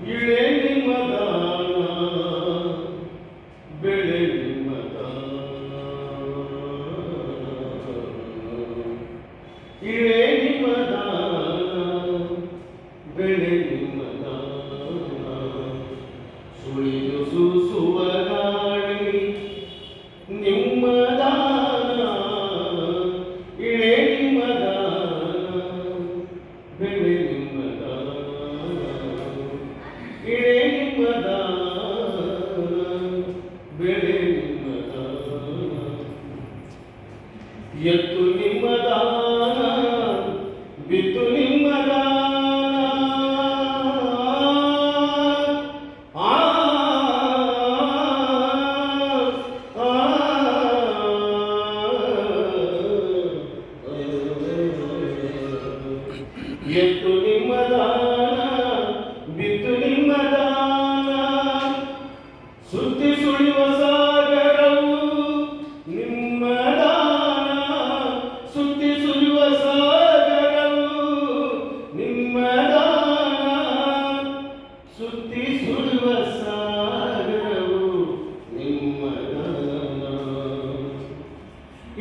ಇಳೆ ನಿಮ್ಮದಾನ ಬೆಳೆ ನಿಮ್ಮದಾನ ಇಳೆ ನಿಮ್ಮದಾನ ಬೆಳೆ ನಿಮ್ಮದಾನ ಸುಳಿದು ಸೂಸುವ ಗಾಳಿ ನಿಮ್ಮದಾನ ಇಳೆ ನಿಮ್ಮದಾನ ಬೆಳೆ ನಿಮ್ಮದಾನ ಇಳೆ ನಿಮ್ಮದಾನ ಬೆಳೆ ನಿಮ್ಮದಾನ ಎತ್ತು ನಿಮ್ಮದಾನ ಬಿತ್ತು ನಿಮ್ಮದಾನ ಎತ್ತು ನಿಮ್ಮದಾನ ಬಿತ್ತು ನಿಮ್ಮದಾನ ಸುತ್ತಿ ಸುಳಿಯುವ ಸಾಗರವು ನಿಮ್ಮದಾನ ಸುತ್ತಿ ಸುಳಿಯುವ ಸಾಗರವು ನಿಮ್ಮದಾನ ಸುತ್ತಿ ಸುಳಿಯುವ ಸಾಗರವು ನಿಮ್ಮದಾನ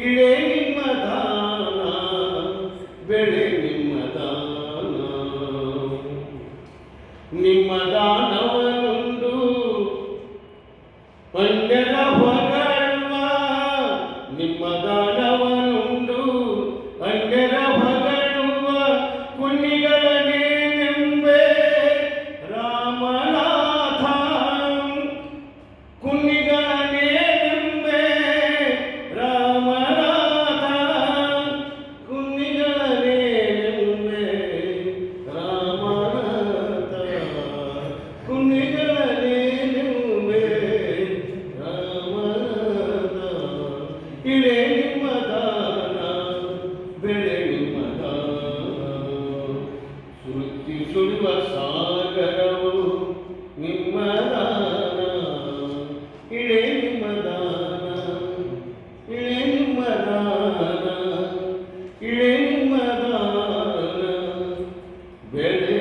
ಇಳೆ ನಿಮ್ಮದಾನ ಬೆಳೆ ನಿಮ್ಮದಾನ ನಿಮ್ಮ ದಾನವನುಂಡು ಅನ್ಯರ ಹೊಗಳುವ ನಿಮ್ಮ ದಾನವನುಂಡು ಅನ್ಯರ ಹೊಗಳುವ ಕುನ್ನಿಗಳನ್ನೇನೆಂಬೆ ರಾಮನಾಥ ಕುನ್ನಿಗಳನ್ನೇನೆಂಬೆ ರಾಮನಾಥ ಕುನ್ನಿಗಳನ್ನೇನೆಂಬೆ ರಾಮನಾಥ ಕುನ್ನಿಗಳನ್ನೇನೆಂಬೆ ರಾಮನಾಥ ಇಳೆ ನಿಮ್ಮದಾನ ಬೆಳೆ ನಿಮ್ಮದಾನ ಸುತ್ತಿ ಸುಳಿವ ಸಾಗರವು ನಿಮ್ಮದಾನ ಇಳೆ ನಿಮ್ಮದಾನ ಇಳೆ ನಿಮ್ಮದಾನ ಇಳೆ ನಿಮ್ಮದಾನ ಬೆಳೆ